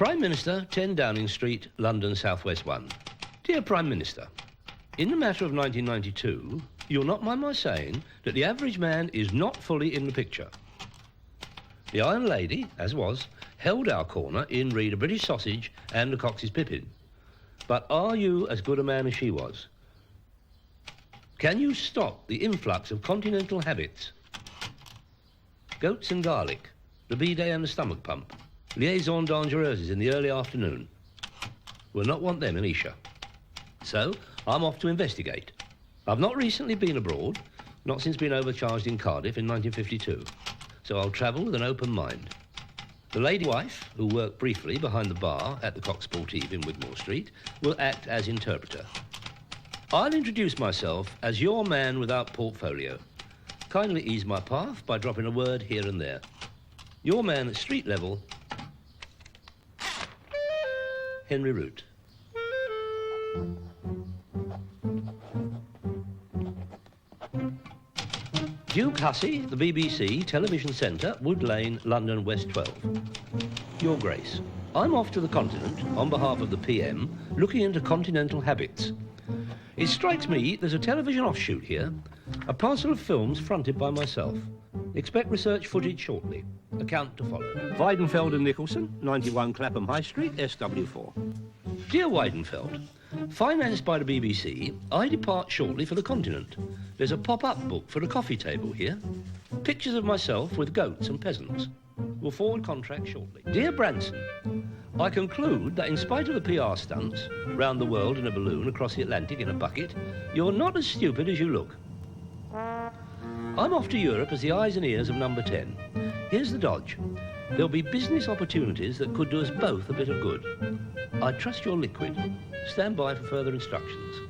Prime Minister, 10 Downing Street, London, South-West 1. Dear Prime Minister, in the matter of 1992, you'll not mind my saying that the average man is not fully in the picture. The Iron Lady, as was, held our corner in read a British sausage and the Cox's pippin. But are you as good a man as she was? Can you stop the influx of continental habits? Goats and garlic, the bidet and the stomach pump, liaison dangereuses in the early afternoon. We'll not want them in Isha. So, I'm off to investigate. I've not recently been abroad, not since being overcharged in Cardiff in 1952. So I'll travel with an open mind. The lady wife, who worked briefly behind the bar at the Coq Sportive in Wigmore Street, will act as interpreter. I'll introduce myself as your man without portfolio. Kindly ease my path by dropping a word here and there. Your man at street level, Henry Root. Duke Hussey, the BBC, Television Centre, Wood Lane, London, West 12. Your Grace, I'm off to the continent on behalf of the PM, looking into continental habits. It strikes me there's a television offshoot here, a parcel of films fronted by myself. Expect research footage shortly. Account to follow. Weidenfeld and Nicholson, 91 Clapham High Street, SW4. Dear Weidenfeld, financed by the BBC, I depart shortly for the continent. There's a pop-up book for the coffee table here. Pictures of myself with goats and peasants. We'll forward contract shortly. Dear Branson, I conclude that in spite of the PR stunts, round the world in a balloon across the Atlantic in a bucket, you're not as stupid as you look. I'm off to Europe as the eyes and ears of number 10. Here's the dodge. There'll be business opportunities that could do us both a bit of good. I trust you're liquid. Stand by for further instructions.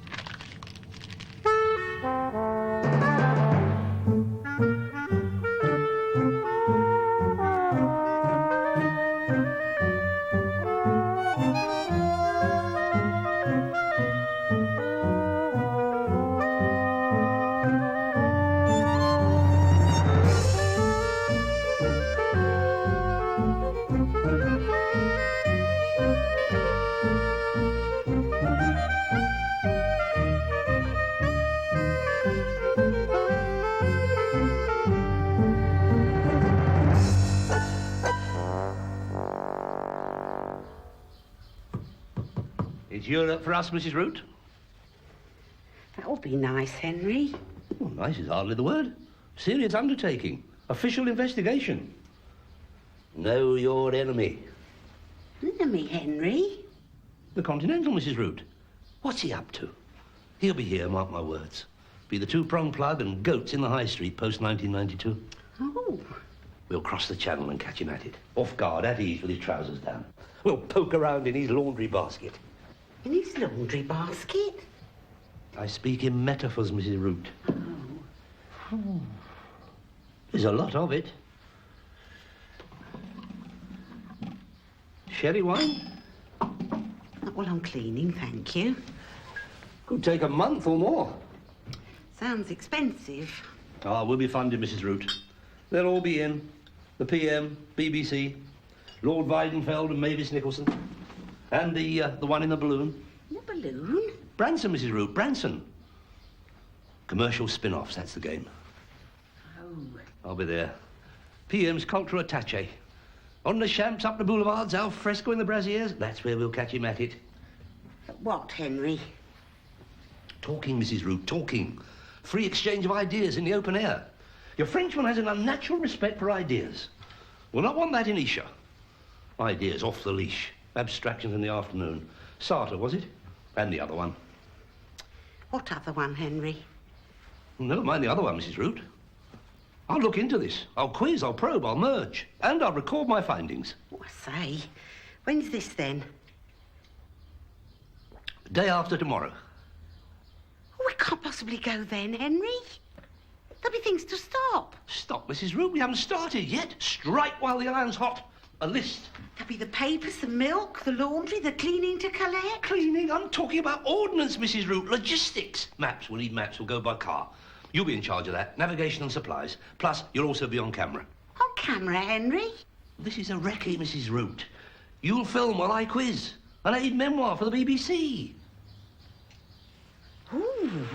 It's Europe for us, Mrs. Root. That would be nice, Henry. Well, nice is hardly the word. Serious undertaking. Official investigation. Know your enemy. Enemy, Henry? The Continental, Mrs. Root. What's he up to? He'll be here, mark my words. Be the two-prong plug and goats in the high street post-1992. Oh. We'll cross the channel and catch him at it. Off guard, at ease, with his trousers down. We'll poke around in his laundry basket. In his laundry basket? I speak in metaphors, Mrs. Root. Oh. There's a lot of it. Sherry wine? Not while I'm cleaning, thank you. Could take a month or more. Sounds expensive. Ah, we'll be funded, Mrs. Root. They'll all be in. The PM, BBC, Lord Weidenfeld and Mavis Nicholson. And the one in the balloon. The balloon? Branson, Mrs. Root, Branson. Commercial spin-offs, that's the game. Oh. I'll be there. PM's cultural attaché. On the champs, up the boulevards, al fresco in the brassieres. That's where we'll catch him at it. What, Henry? Talking, Mrs. Root, talking. Free exchange of ideas in the open air. Your Frenchman has an unnatural respect for ideas. We'll not want that in Isha. Ideas off the leash. Abstractions in the afternoon. Sartre, was it? And the other one. What other one, Henry? Never mind the other one, Mrs. Root. I'll look into this. I'll quiz, I'll probe, I'll merge. And I'll record my findings. Oh, I say. When's this, then? Day after tomorrow. Oh, we can't possibly go then, Henry. There'll be things to stop. Stop, Mrs. Root. We haven't started yet. Strike while the iron's hot. A list. There'll be the papers, the milk, the laundry, the cleaning to collect. Cleaning? I'm talking about ordnance, Mrs. Root. Logistics. Maps. We'll need maps. We'll go by car. You'll be in charge of that. Navigation and supplies. Plus, you'll also be on camera. On camera, Henry? This is a recce, Mrs. Root. You'll film while I quiz. An aid memoir for the BBC. Ooh.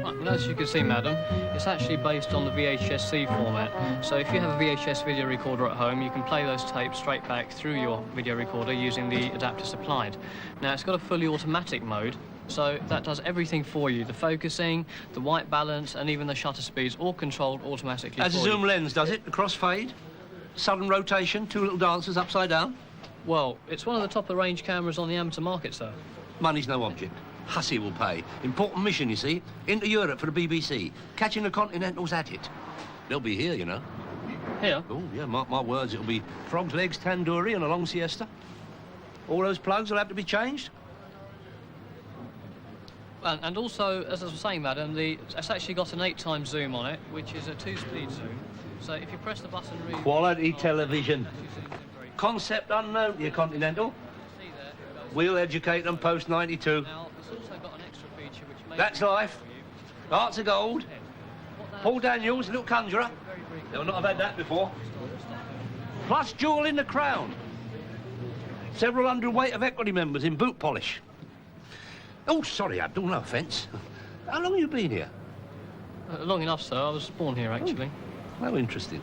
Well, as you can see, madam, it's actually based on the VHS-C format. So if you have a VHS video recorder at home, you can play those tapes straight back through your video recorder using the adapter supplied. Now, it's got a fully automatic mode, so that does everything for you. The focusing, the white balance, and even the shutter speeds, all controlled automatically As a zoom lens, does it? The crossfade? Sudden rotation, two little dancers upside down? Well, it's one of the top-of-the-range cameras on the amateur market, sir. Money's no object. Hussy will pay. Important mission, you see. Into Europe for the BBC. Catching the Continentals at it. They'll be here, you know. Here? Oh, yeah, mark my words. It'll be frog's legs, tandoori and a long siesta. All those plugs will have to be changed. And also, as I was saying, madam, it's actually got an 8x zoom on it, which is a 2-speed zoom. So if you press the button... Quality television. Concept unknown to you, Continental. We'll educate them post-92. Now, it's also got an extra feature which makes... That's life. Hearts of gold. Paul Daniels, little conjurer. They'll not have had that before. Plus jewel in the crown. Several hundredweight of equity members in boot polish. Oh, sorry, Abdul, no offence. How long have you been here? Long enough, sir. I was born here, actually. Oh, how interesting.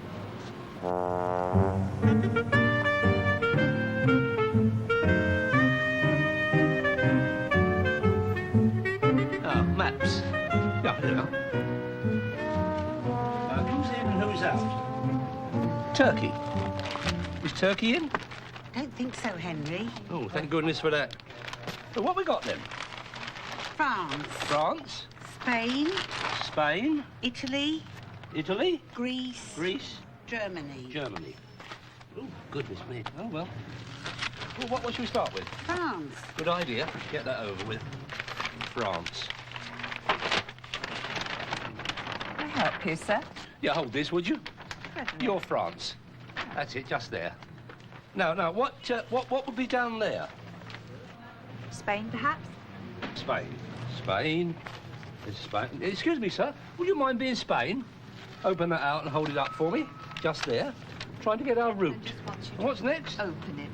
Maps. Yeah, here we are. Who's in and who's out? Turkey. Is Turkey in? Don't think so, Henry. Oh, thank goodness for that. So what we got then? France. France. Spain. Spain. Italy. Italy. Greece. Greece. Germany. Germany. Oh, goodness me. Oh, well. Well, what should we start with? France. Good idea. Get that over with. France. Can I help you, sir? Yeah, hold this, would you? Certainly. You're France. That's it, just there. Now, what would be down there? Spain, perhaps? Spain. Spain. It's Spain. Excuse me, sir. Would you mind being Spain? Open that out and hold it up for me. Just there. Trying to get our route. And what's next? Open it.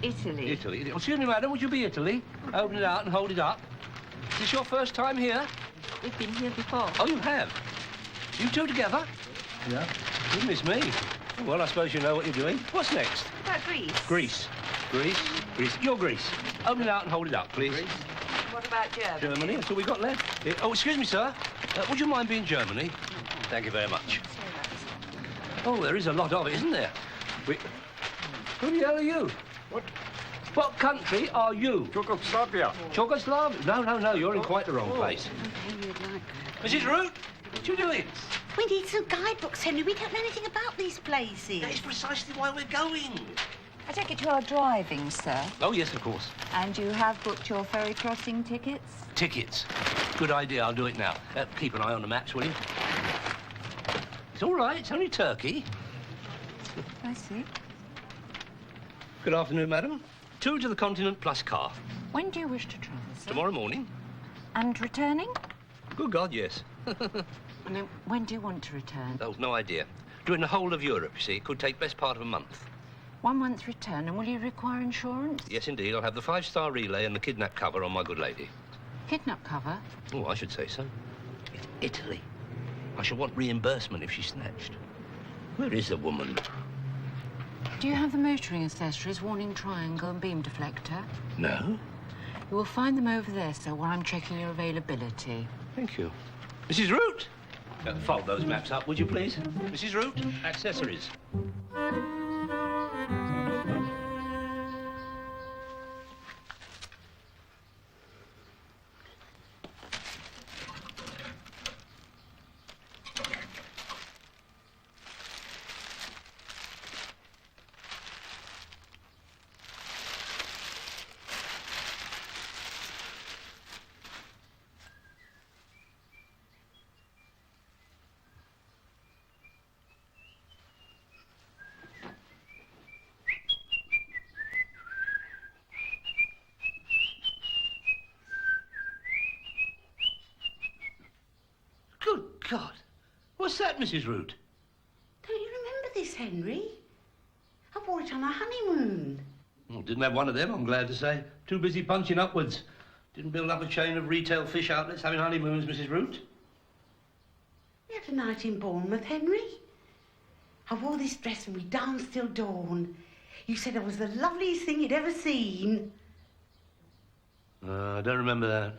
Italy. Italy. Excuse me, madam. Would you be Italy? Open it out and hold it up. Is this your first time here? We've been here before. Oh, you have? You two together? Yeah. Goodness me. Well, I suppose you know what you're doing. What's next? What about Greece? Greece. Greece. Greece. You're Greece. Open it out and hold it up, please. What about Germany? Germany. That's all we got left. Oh, excuse me, sir. Would you mind being Germany? Thank you very much. Oh, there is a lot of it, isn't there? Who the hell are you? What country are you? Czechoslovakia. Czechoslovakia? No, you're in quite the wrong place. Okay, you'd like that. Mrs. Root, what you doing? We need some guidebooks, Henry. We don't know anything about these places. That is precisely why we're going. I take it you are driving, sir. Oh, yes, of course. And you have booked your ferry crossing tickets? Tickets. Good idea, I'll do it now. Keep an eye on the maps, will you? It's all right, it's only Turkey. I see. Good afternoon, madam. 2 to the continent plus car. When do you wish to travel, sir? Tomorrow morning. And returning? Good God, yes. I mean, when do you want to return? Oh, no idea. Doing the whole of Europe, you see. It could take best part of a month. 1 month return, and will you require insurance? Yes, indeed. I'll have the 5-star relay and the kidnap cover on my good lady. Kidnap cover? Oh, I should say so. It's Italy. I shall want reimbursement if she's snatched. Where is the woman? Do you have the motoring accessories, warning triangle and beam deflector? No. You will find them over there, sir, while I'm checking your availability. Thank you. Mrs. Root? Fold those maps up, would you, please? Mrs. Root, accessories. God. What's that, Mrs. Root? Don't you remember this, Henry? I wore it on our honeymoon. Well, didn't have one of them, I'm glad to say. Too busy punching upwards. Didn't build up a chain of retail fish outlets having honeymoons, Mrs. Root. We had a night in Bournemouth, Henry. I wore this dress and we danced till dawn. You said it was the loveliest thing you'd ever seen. I don't remember that.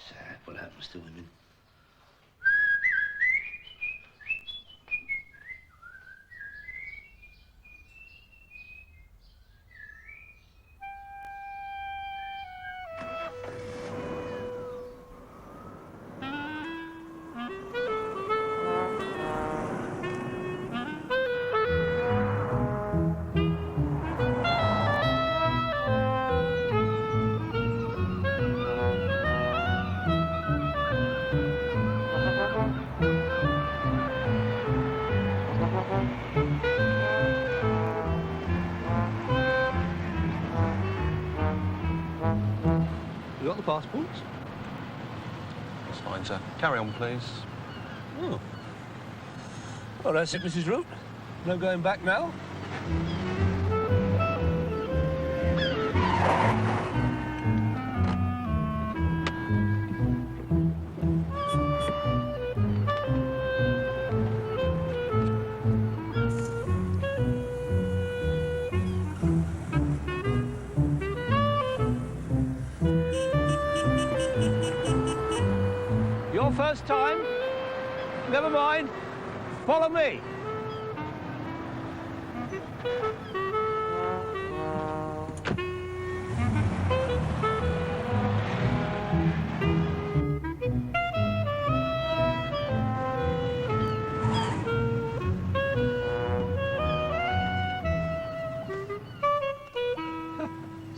Sad what happens to women. You got the passports? That's fine, sir. Carry on, please. Oh. Well, that's it, Mrs. Root. No going back now? Your first time? Never mind. Follow me.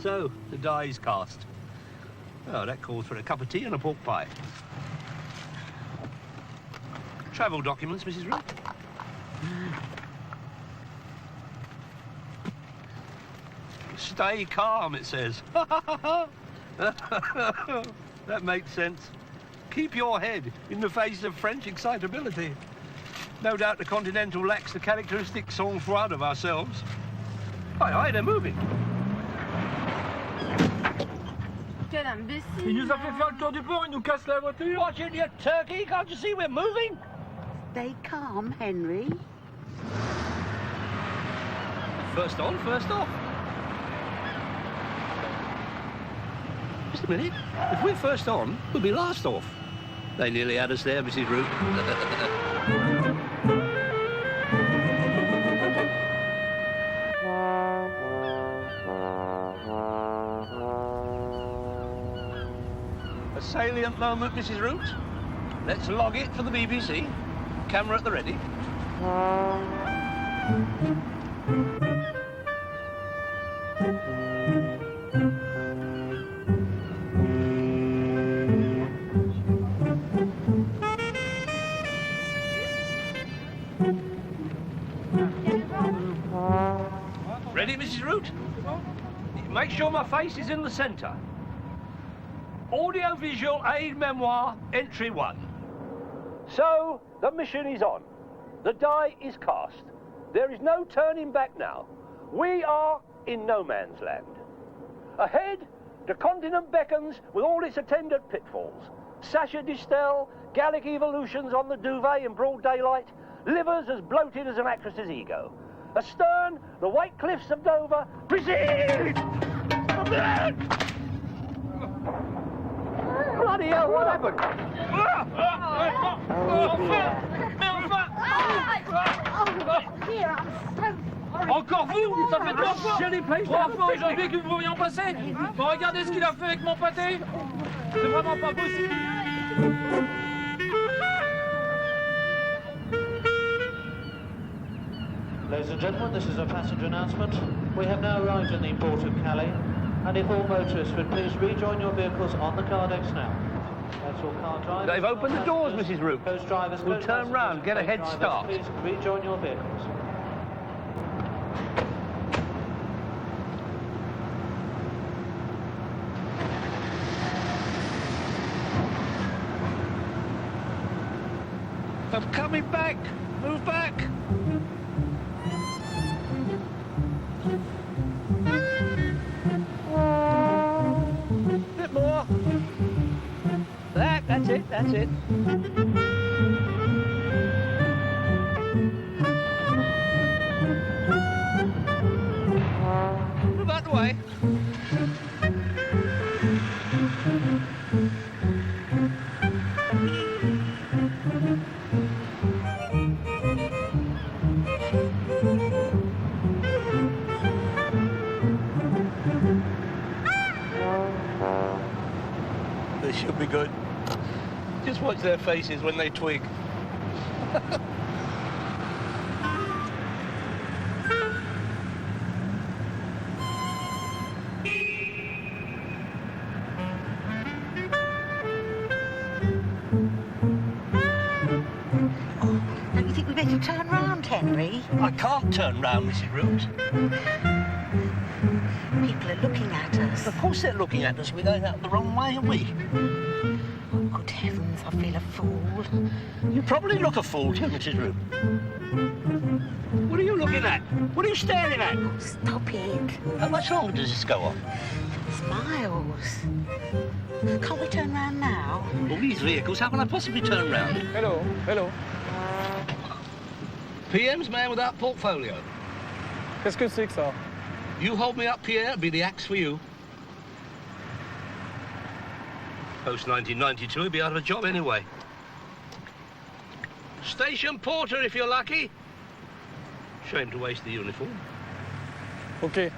So, the die is cast. Oh, that calls for a cup of tea and a pork pie. Travel documents, Mrs. Root. Stay calm, it says. That makes sense. Keep your head in the face of French excitability. No doubt the Continental lacks the characteristic sang-froid of ourselves. Aye, they're moving. Quel imbécile! Il nous a fait faire le tour du port, il nous casse la voiture. Watch it, you turkey! Can't you see we're moving? Stay calm, Henry. First on, first off. Just a minute. If we're first on, we'll be last off. They nearly had us there, Mrs. Root. A salient moment, Mrs. Root. Let's log it for the BBC. Camera at the ready. Ready, Mrs. Root? Make sure my face is in the centre. Audio-visual aid memoir, entry 1. So, the mission is on. The die is cast. There is no turning back now. We are in no man's land. Ahead, the continent beckons with all its attendant pitfalls. Sacha Distel, Gallic evolutions on the duvet in broad daylight, livers as bloated as an actress's ego. Astern, the white cliffs of Dover, proceed! Bloody hell, what happened? Encore vous? Ça fait 2 fois! Trois fois aujourd'hui que vous pourriez en passer! Bon, regardez ce qu'il a fait avec mon pâté! C'est vraiment pas possible! Ladies and gentlemen, this is a passenger announcement. We have now arrived in the port of Calais, and if all motorists would please rejoin your vehicles on the car decks now. That's all car drivers. They've opened the doors, Mrs. Root. Coast drivers, We'll coast turn passengers, round, get a coast head drivers, start. Please rejoin your vehicles. I'm coming back. Move back. Bit more. That's it, that's it. Move out the way. This should be good. Just watch their faces when they twig. Don't you think we better turn round, Henry? I can't turn round, Mrs. Root. People are looking at us. Of course they're looking at us. We're going out the wrong way, aren't we? Oh, good heavens, I feel a fool. You probably look a fool too, Mrs. Root. What are you looking at? What are you staring at? Oh, stop it. How much longer does this go on? It's miles. Can't we turn round now? All these vehicles, how can I possibly turn round? Hello, hello. PM's man without portfolio. Qu'est-ce que c'est que ça? You hold me up, Pierre, it'll be the axe for you. Post-1992, he'll be out of a job anyway. Station porter, if you're lucky. Shame to waste the uniform. Ok.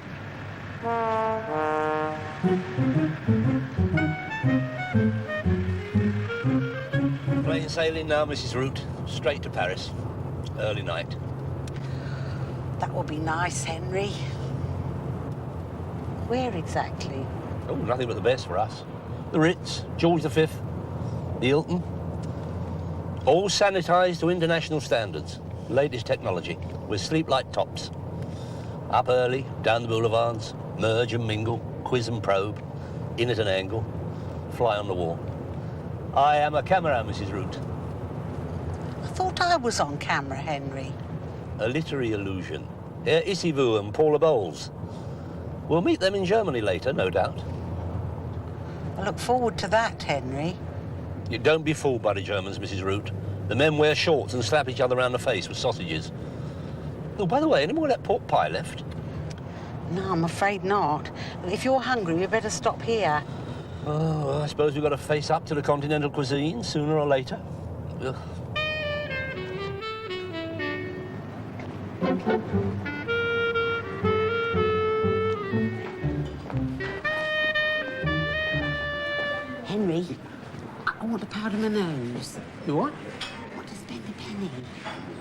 Plain sailing now, Mrs. Root. Straight to Paris. Early night. That would be nice, Henry. Where exactly? Oh, nothing but the best for us. The Ritz, George V, the Hilton. All sanitised to international standards. Latest technology, with sleep-like tops. Up early, down the boulevards, merge and mingle, quiz and probe, in at an angle, fly on the wall. I am a camera, Mrs. Root. I thought I was on camera, Henry. A literary illusion. Herr Isivu and Paula Bowles. We'll meet them in Germany later, no doubt. I look forward to that, Henry. You don't be fooled by the Germans, Mrs. Root. The men wear shorts and slap each other around the face with sausages. Oh, by the way, any more of that pork pie left? No, I'm afraid not. If you're hungry, we better stop here. Oh, well, I suppose we've got to face up to the continental cuisine sooner or later. Ugh. Henry, I want to powder my nose. You what? I want to spend a penny.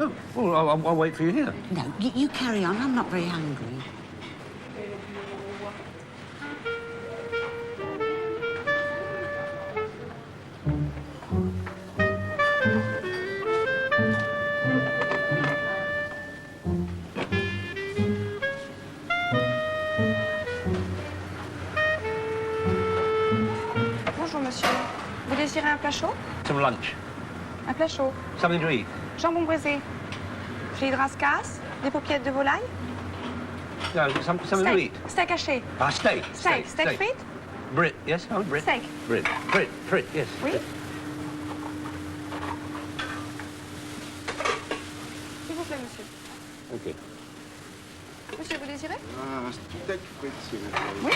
Oh, well, I'll wait for you here. No, you carry on. I'm not very hungry. Bonjour monsieur. Vous désirez un plat chaud? Some lunch. Un plat chaud. Something to eat. Jambon braisé. Filet de rascasse. Des paupiètes de volaille. No, something to eat. Steak haché. Ah, steak. Steak frites. Brit, yes? Oh, Brit. Steak. Brit, yes. Oui. S'il vous plaît, monsieur. OK. Monsieur, vous désirez? Un steak frites, s'il vous plaît. Oui.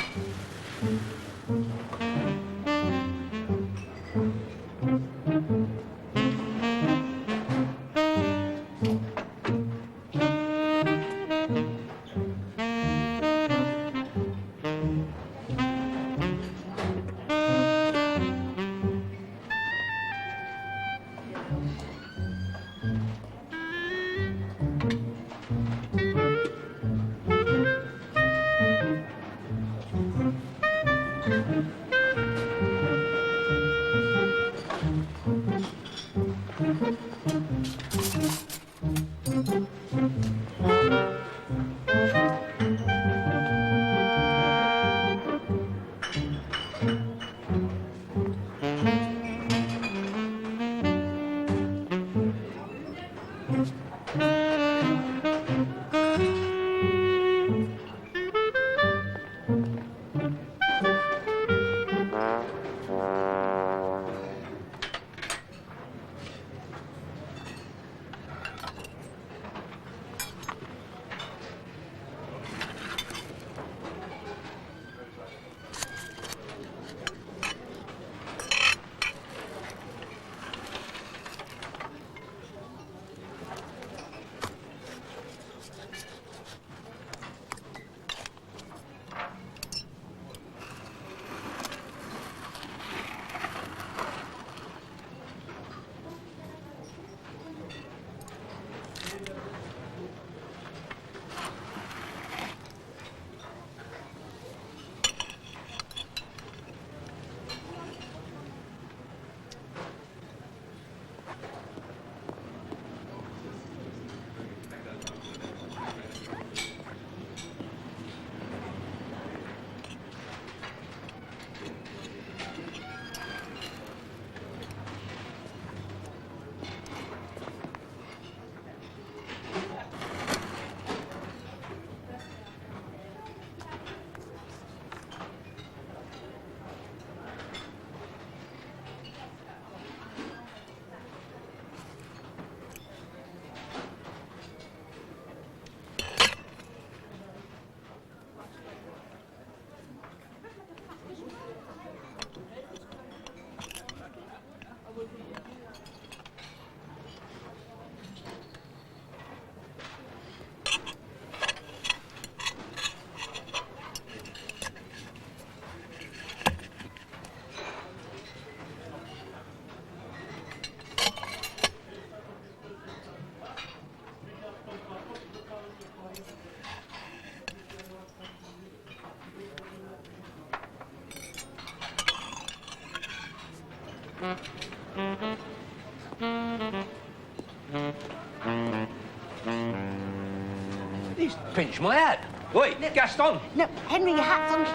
He's pinched my hat. Wait, No. Gaston! No, Henry, your hat's on the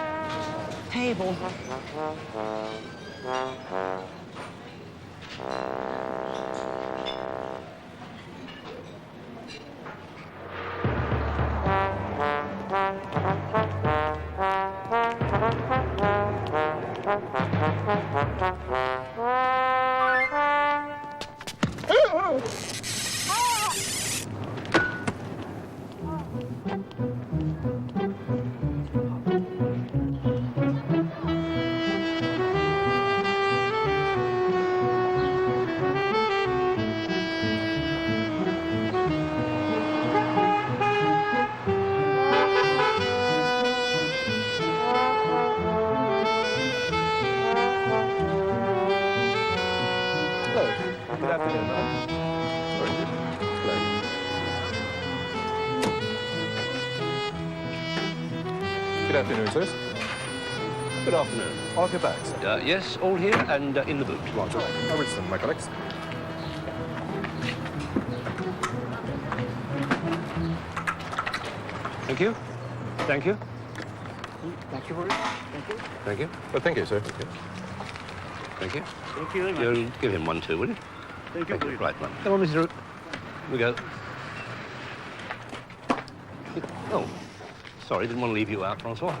table. Good afternoon, madam. Very good. Good afternoon, sirs. Good afternoon. All of your bags. Yes, all here and in the boot. Right, all right. I'll reach them, my colleagues. Thank you. Thank you. Thank you very much. Thank you. Thank you. Well, thank you, sir. Thank you. Thank you very much. You'll give him one too, will you? Thank you very much. Right, man. Come on, Mrs. Root. Here we go. Oh, sorry, didn't want to leave you out, Francois.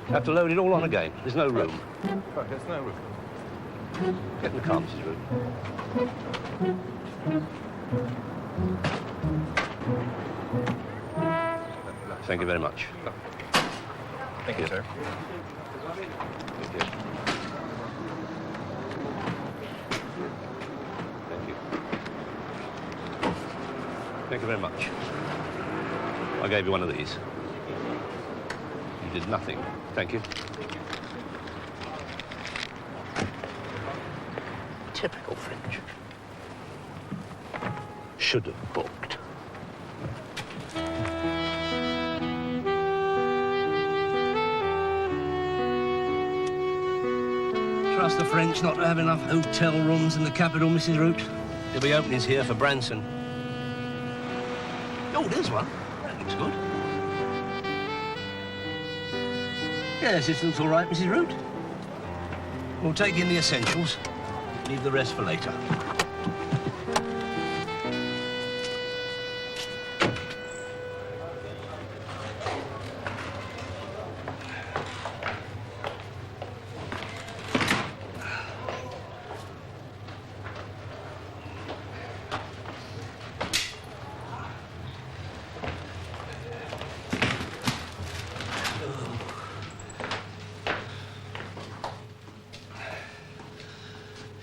Have to load it all on again. There's no room. Oh, there's no room. Get in the car, Mrs. Root. Thank you very much. Thank you, sir. Thank you. Thank you. Thank you very much. I gave you one of these. You did nothing. Thank you. Typical French. Should have booked. Trust the French not to have enough hotel rooms in the capital, Mrs. Root. There'll be openings here for Branson. Oh, there's one. That looks good. Yes, this looks all right, Mrs. Root. We'll take in the essentials. Leave the rest for later.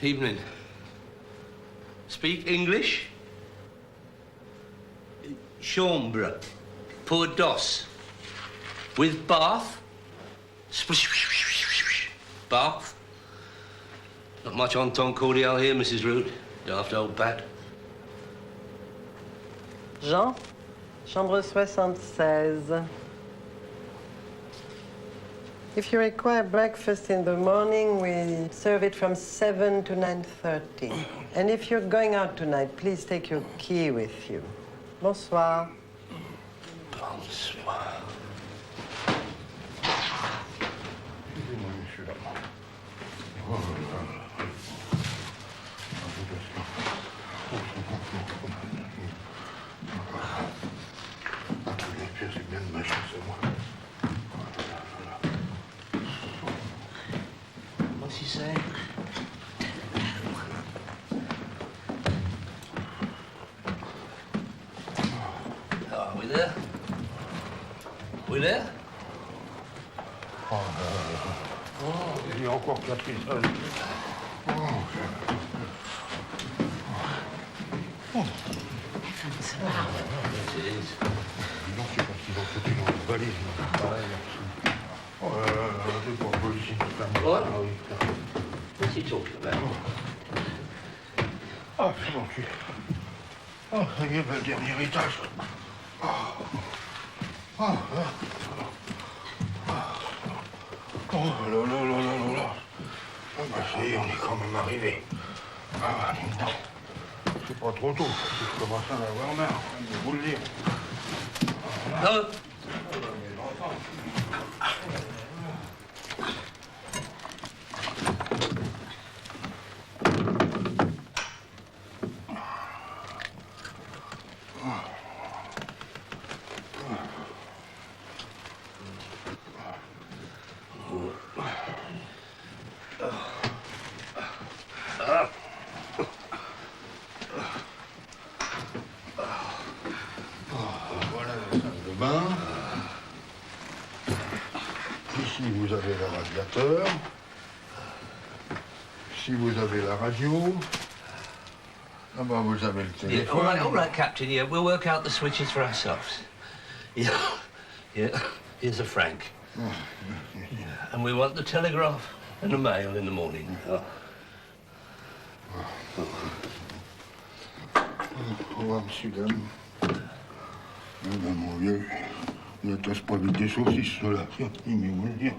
Evening. Speak English? Chambre. Pour dos. With bath? Bath? Not much on ton cordial here, Mrs. Root. Daft old bat. Jean, chambre 76. If you require breakfast in the morning, we serve it from 7 to 9:30. And if you're going out tonight, please take your key with you. Bonsoir. Bonsoir. What's he saying? Oh, are we there? We there? Il y a encore 4 personnes. It is. Non, c'est pas valise. Oh là là, c'est pas possible. What? What's he talking about? Ah, c'est mon cul. Oh, ça y est, le dernier étage. Oh, oh, oh là là là là là là. Ah bah ça y est, on est quand même arrivé. Ah, non. C'est pas trop tôt. Je commence à en avoir marre, je vais vous le dire. Hello? Voilà la salle de bain. Ici, vous avez le radiateur. Ici, vous avez la radio. Là-bas, vous avez le Yeah, téléphone. all right, Captain. Yeah, we'll work out the switches for ourselves. Yeah, yeah. Here's a franc. And we want the telegraph and the mail in the morning. Oh. Au revoir, monsieur, dame. Eh ben, mon vieux, ne tasse pas vite des saucisses, ceux-là. Tiens, il vous le dire.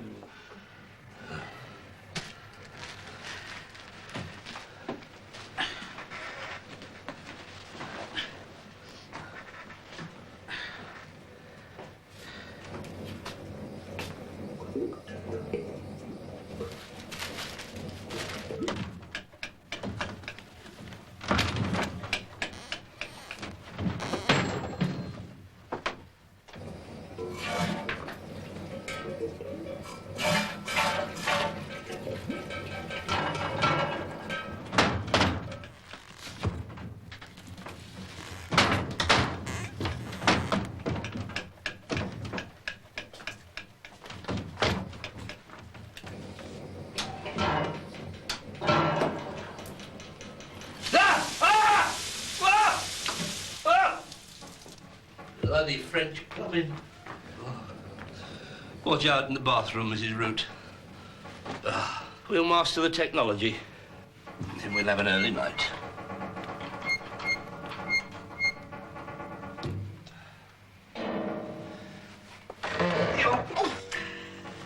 Bloody French plumbing. Oh. Watch out in the bathroom, Mrs. Root. We'll master the technology, then we'll have an early night.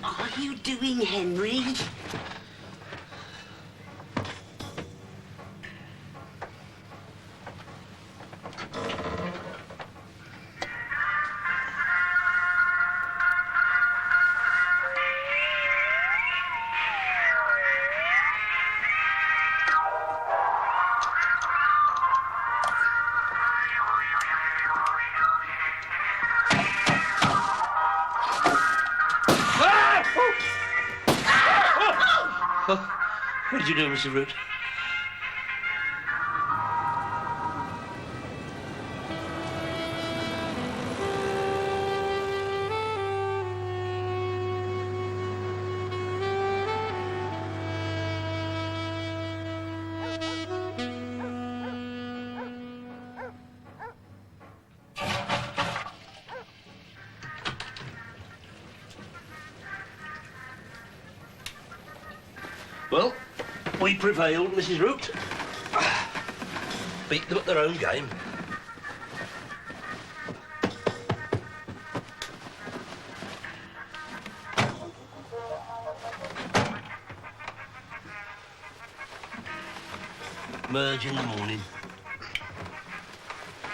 What are you doing, Henry? What did you do, Mrs. Root? Well, we prevailed, Mrs. Root. Beat them at their own game. Merge in the morning.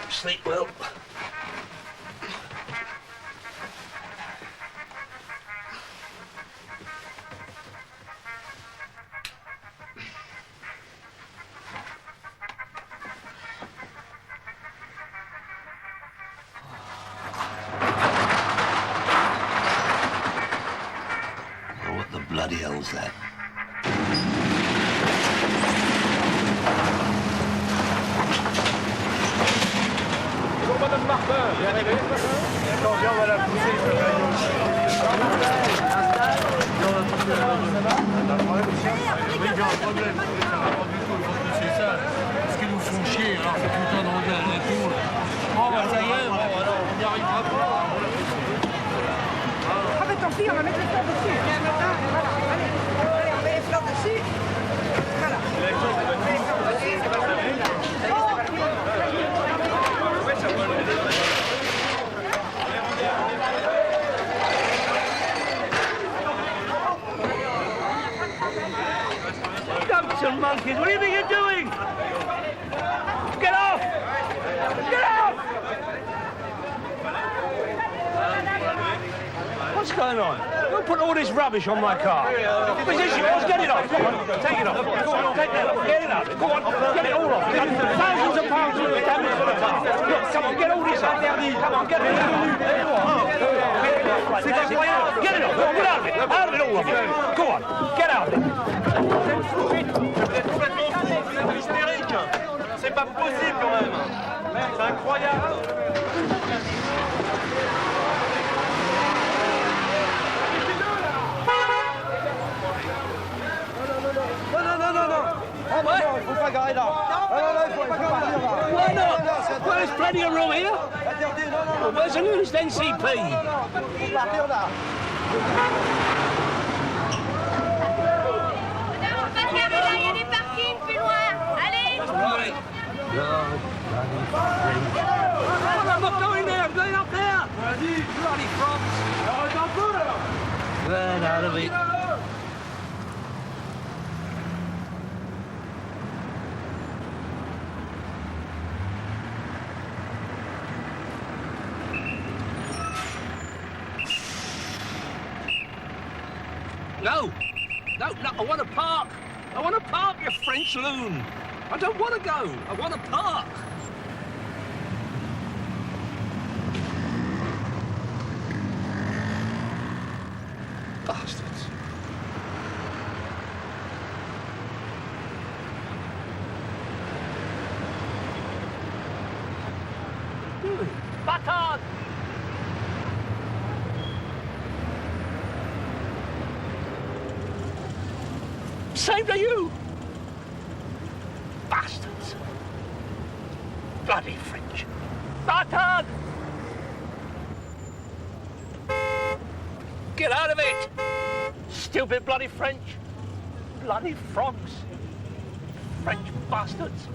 Sleep well. Bloody hell's that? Bonjour, Madame Martin, vous arrivez? Attends, viens, on va la pousser. Oui, j'ai un problème. Pas du tout, c'est ça. Parce qu'ils nous font chier, alors c'est tout le temps dans le et tout. Oh, bah ça y est, bon, alors on n'y arrivera pas. tant pis, on va mettre les fleurs dessus. Voilà, allez, on met les fleurs dessus. Voilà. Dumpton monkeys, what do you think you're doing? Get off! Get off! What's going on? Don't put all this rubbish on my car. Is this yours? Get it off. Come on, take it off. Go on, take that off. Get it up. Go on, get it all off. Thousands of pounds worth of damage for the car. Look, come on, get all this off. Come on, get it off. Get it off. Get it off. Get out of it. Out of it all off. Go on, get out of it. C'est hystérique. C'est pas possible quand même. C'est incroyable. Oh, what? Il faut pas garer là. Il faut pas garer là. Why not? Well, there's plenty of room here. Well, where's the nearest NCP? Il y a des parkings plus loin. Allez. Right. I'm not going there. I'm going up there. Bloody frogs. Get out of it. No, I want to park. I want to park, you French loon. I don't want to go. I want to park. Bastards. Bâtard! Same to you! Bastards! Bloody French! Bâtard! Get out of it! Stupid bloody French! Bloody frogs! French bastards!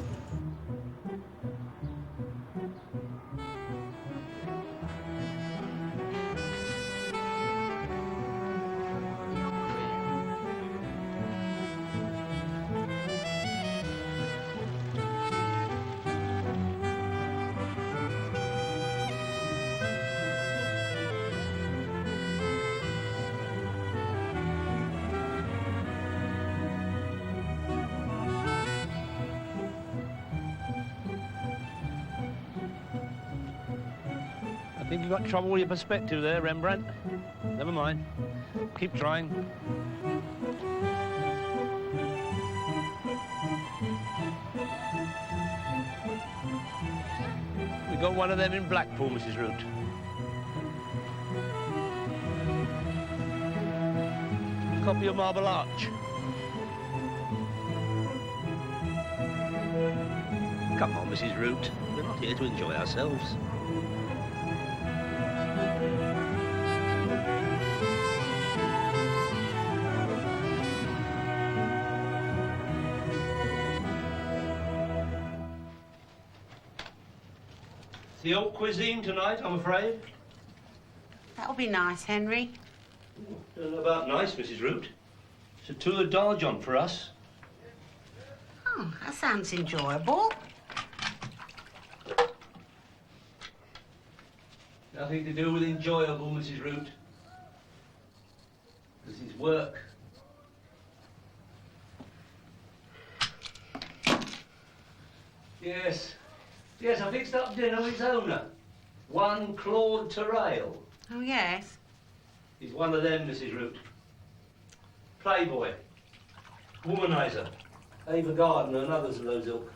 I think you've got trouble with your perspective there, Rembrandt. Never mind. Keep trying. We got one of them in Blackpool, Mrs. Root. Copy of Marble Arch. Come on, Mrs. Root. We're not here to enjoy ourselves. The old cuisine tonight, I'm afraid. That'll be nice, Henry. Don't know about nice, Mrs. Root. It's a tour d'argent for us. Oh, that sounds enjoyable. Nothing to do with enjoyable, Mrs. Root. This is work. Yes. Yes, I fixed up dinner with its owner. One Claude Terrail. Oh, yes? He's one of them, Mrs. Root. Playboy. Womanizer. Ava Gardner and others of those ilk.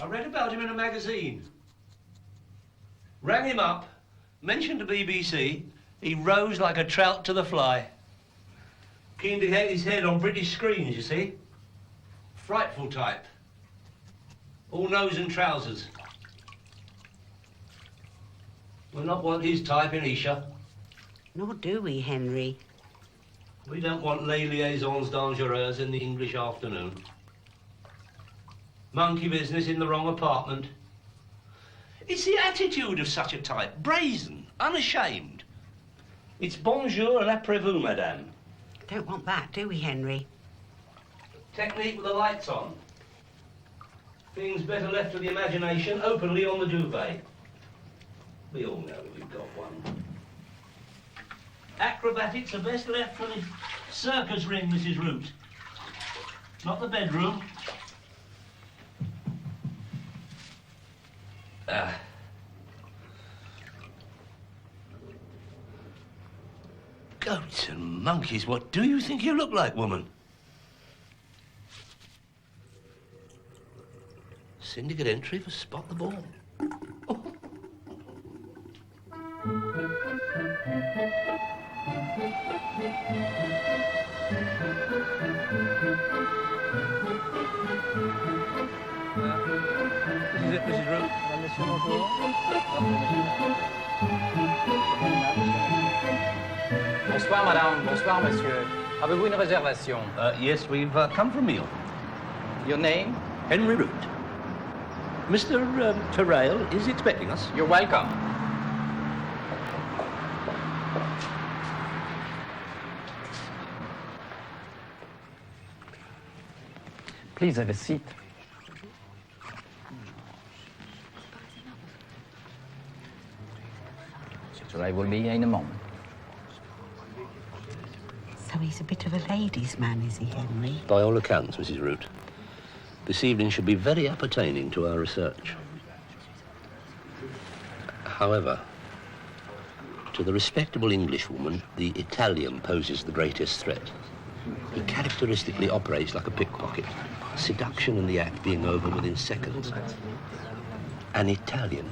I read about him in a magazine. Rang him up, mentioned the BBC, he rose like a trout to the fly. Keen to get his head on British screens, you see. Frightful type. All nose and trousers. We're not want his type in Isha. Nor do we, Henry. We don't want les liaisons dangereuses in the English afternoon. Monkey business in the wrong apartment. It's the attitude of such a type. Brazen, unashamed. It's bonjour and après-vous, madame. Don't want that, do we, Henry? Technique with the lights on. Things better left to the imagination, openly on the duvet. We all know we've got one. Acrobatics are best left for the circus ring, Mrs. Root. Not the bedroom. Goats and monkeys, what do you think you look like, woman? Syndicate entry for Spot the Ball. This is it, Mrs. Root. Monsieur, bonjour. Bonsoir, madame. Bonsoir, monsieur. Avez-vous une réservation? Yes, we've come for a meal. Your name? Henry Root. Mr. Terrell is expecting us. You're welcome. Please have a seat. I will be in a moment. So he's a bit of a ladies' man, is he, Henry? By all accounts, Mrs. Root. This evening should be very appertaining to our research. However, to the respectable Englishwoman, the Italian poses the greatest threat. He characteristically operates like a pickpocket, seduction and the act being over within seconds. An Italian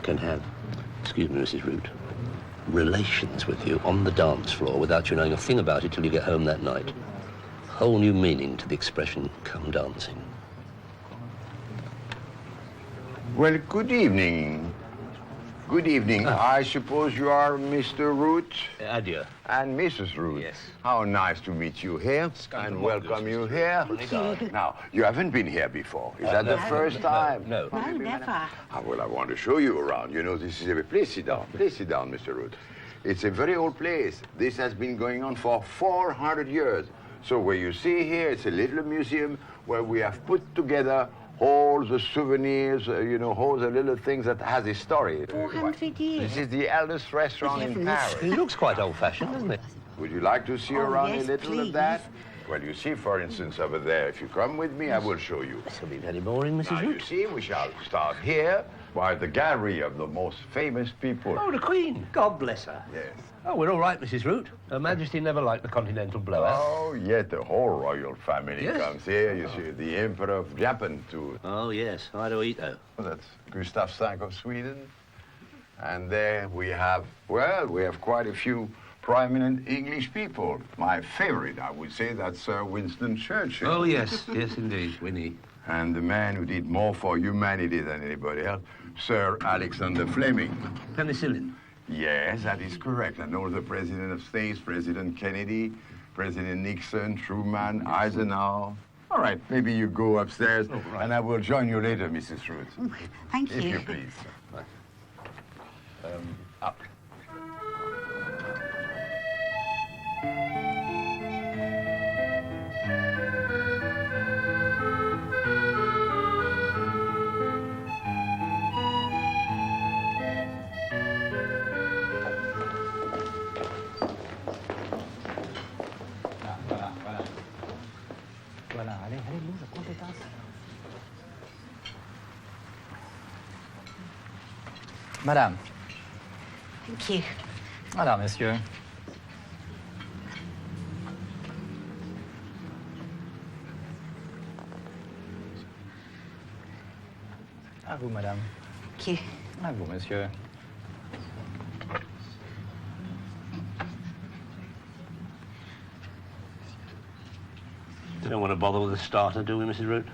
can have, excuse me, Mrs. Root, relations with you on the dance floor without you knowing a thing about it till you get home that night. Whole new meaning to the expression, come dancing. Well, good evening. Good evening. I suppose you are Mr. Root? Adieu. And Mrs. Root. Yes. How nice to meet you here and welcome you here. Now, you haven't been here before. Is that the first time? No. No, never. Well, I want to show you around. You know, this is a... Please sit down. Please sit down, Mr. Root. It's a very old place. This has been going on for 400 years. So what you see here, it's a little museum where we have put together all the souvenirs, you know, all the little things that has a story. 400 years. This is the eldest restaurant in Paris. It looks quite old-fashioned, doesn't it? Would you like to see around yes, a little please. of that? Well, you see, for instance, over there, if you come with me, I will show you. This will be very boring, Now, Mrs. you Root. see, we shall start here by the gallery of the most famous people. Oh, the Queen. God bless her. Yes. Oh, we're all right, Mrs. Root. Her Majesty never liked the continental blowout. Oh, yet the whole royal family Yes. comes here. You see, the Emperor of Japan, too. Oh, yes. Hirohito. That's Gustav V of Sweden. And there we have, well, we have quite a few prominent English people. My favorite, I would say, that's Sir Winston Churchill. Oh, yes. Yes, indeed. Winnie. And the man who did more for humanity than anybody else, Sir Alexander Fleming. Penicillin. Yes, that is correct. And all the President of States, President Kennedy, President Nixon, Truman, Eisenhower. All right, maybe you go upstairs, and I will join you later, Mrs. Root. Thank you. If you please. Up. Voilà, allez, bouge, prends tes tasses. Madame. Thank you. Voilà, monsieur. À vous, madame. Thank you. À vous, monsieur. We don't want to bother with the starter, do we, Mrs. Root?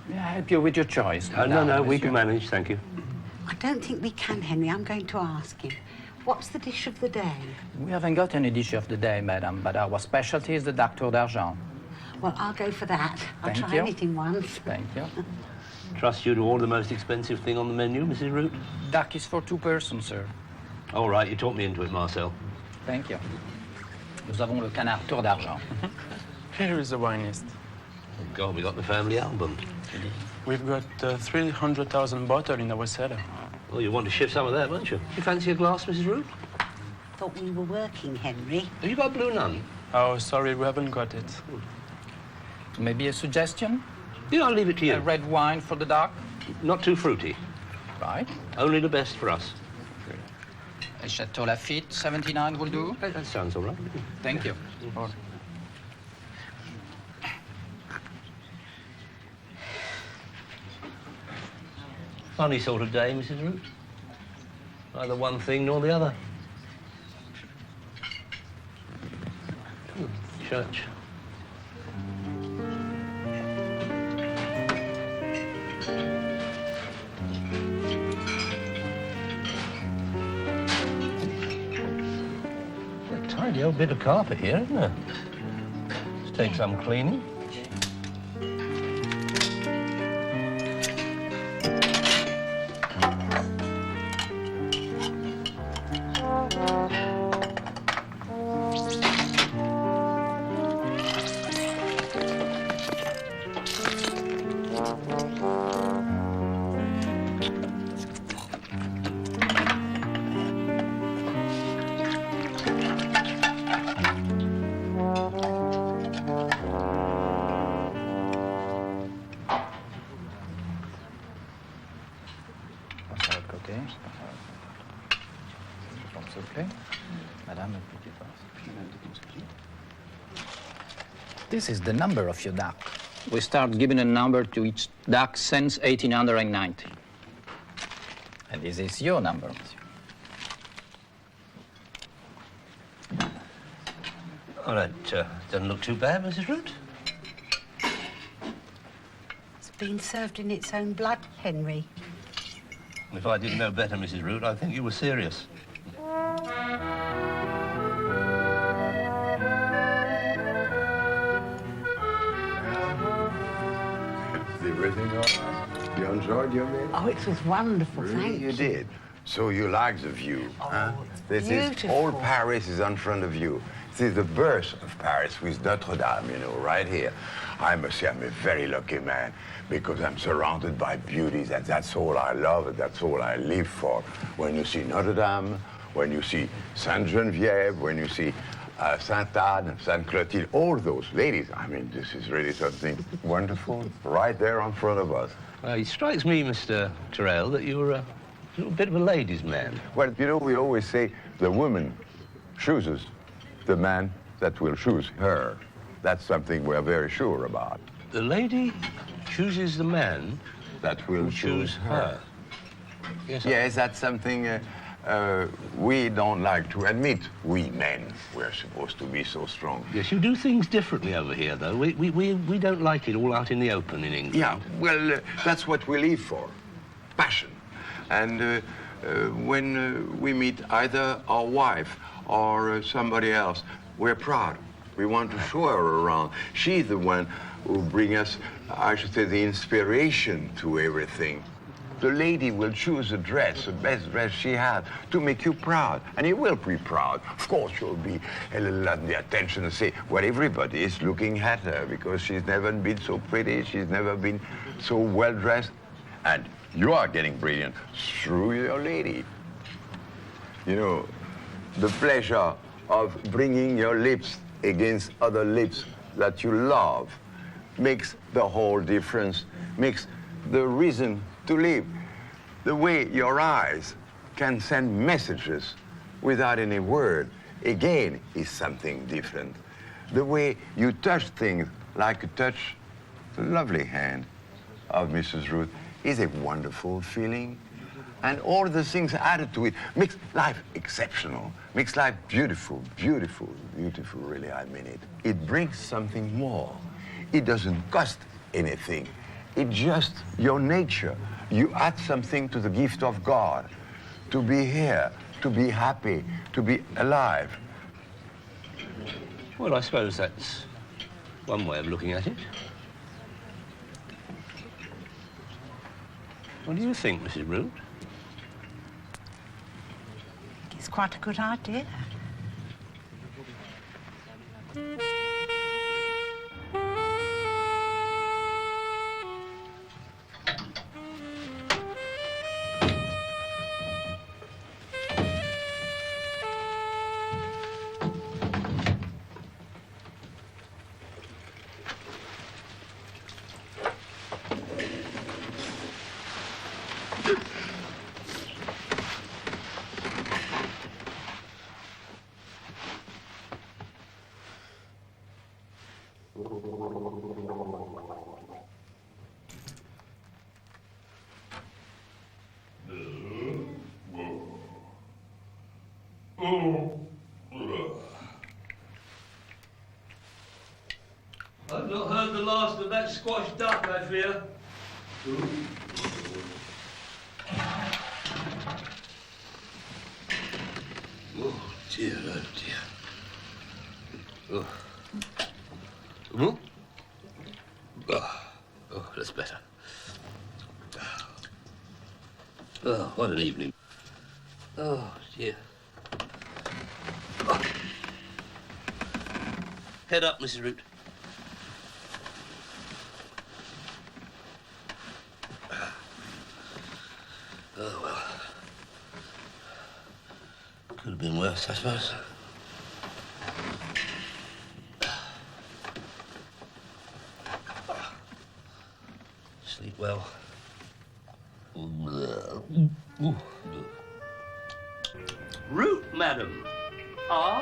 Yeah, help you with your choice? No, we can manage, thank you. I don't think we can, Henry. I'm going to ask him. What's the dish of the day? We haven't got any dish of the day, madam, but our specialty is the duck tour d'argent. Well, I'll go for that. I'll Thank try you. anything once. Thank you. Trust you to order the most expensive thing on the menu, Mrs. Root? Duck is for 2 persons, sir. All right, you talked me into it, Marcel. Thank you. Nous avons le canard tour d'argent. Here is the wine list. Oh, God, we got the family album. We've got 300,000 bottles in our cellar. Well, you want to shift some of that, won't you? You fancy a glass, Mrs. Root? Thought we were working, Henry. Have you got Blue Nun? Oh, sorry, we haven't got it. Maybe a suggestion? Yeah, I'll leave it to you. A red wine for the duck? Not too fruity. Right. Only the best for us. A Chateau Lafitte, 79 will do? That sounds all right. Thank you. Funny sort of day, Mrs. Root. Neither one thing nor the other. Church. A tidy old bit of carpet here, isn't there? Let's take some cleaning. This is the number of your duck. We start giving a number to each duck since 1890. And this is your number, monsieur. Oh, that doesn't look too bad, Mrs. Root. It's been served in its own blood, Henry. If I didn't know better, Mrs. Root, I'd think you were serious. Everything all right? You enjoyed your meal? Oh, it was wonderful, Really, thank you did. So you like the view, huh? This is all Paris is in front of you. This is the birth of Paris with Notre Dame, you know, right here. I must say I'm a very lucky man because I'm surrounded by beauties, and that's all I love, and that's all I live for. When you see Notre Dame, when you see Sainte Geneviève, when you see Sainte Anne, Sainte Clotilde, all those ladies. I mean, this is really something wonderful right there in front of us. It strikes me, Mr. Terrell, that you're a little bit of a ladies' man. Well, you know, we always say the woman chooses the man that will choose her. That's something we're very sure about. The lady chooses the man that will choose her. Yes, that's something we don't like to admit. We men, we're supposed to be so strong. Yes, you do things differently over here, though. We don't like it all out in the open in England. Yeah, well, that's what we live for, passion. And when we meet either our wife or somebody else, we're proud. We want to show her around. She's the one who brings us, I should say, the inspiration to everything. The lady will choose a dress, the best dress she has, to make you proud. And you will be proud. Of course, you'll be a little at the attention and say, well, everybody is looking at her because she's never been so pretty, she's never been so well-dressed. And you are getting brilliant through your lady. You know, the pleasure of bringing your lips against other lips that you love makes the whole difference, makes the reason to live. The way your eyes can send messages without any word, again, is something different. The way you touch things, like you touch the lovely hand of Mrs. Ruth, is a wonderful feeling. And all the things added to it makes life exceptional, makes life beautiful, beautiful, beautiful, really, I mean it. It brings something more. It doesn't cost anything. It's just your nature. You add something to the gift of God, to be here, to be happy, to be alive. Well, I suppose that's one way of looking at it. What do you think, Mrs. Root? It's quite a good idea. I've not heard the last of that squash duck, I fear. Oh, dear, oh, dear. Oh. Oh. Oh, that's better. Oh, what an evening. Oh, dear. Oh. Head up, Mrs. Root. Oh, well. Could have been worse, I suppose. Sleep well. Root, madam. Ah.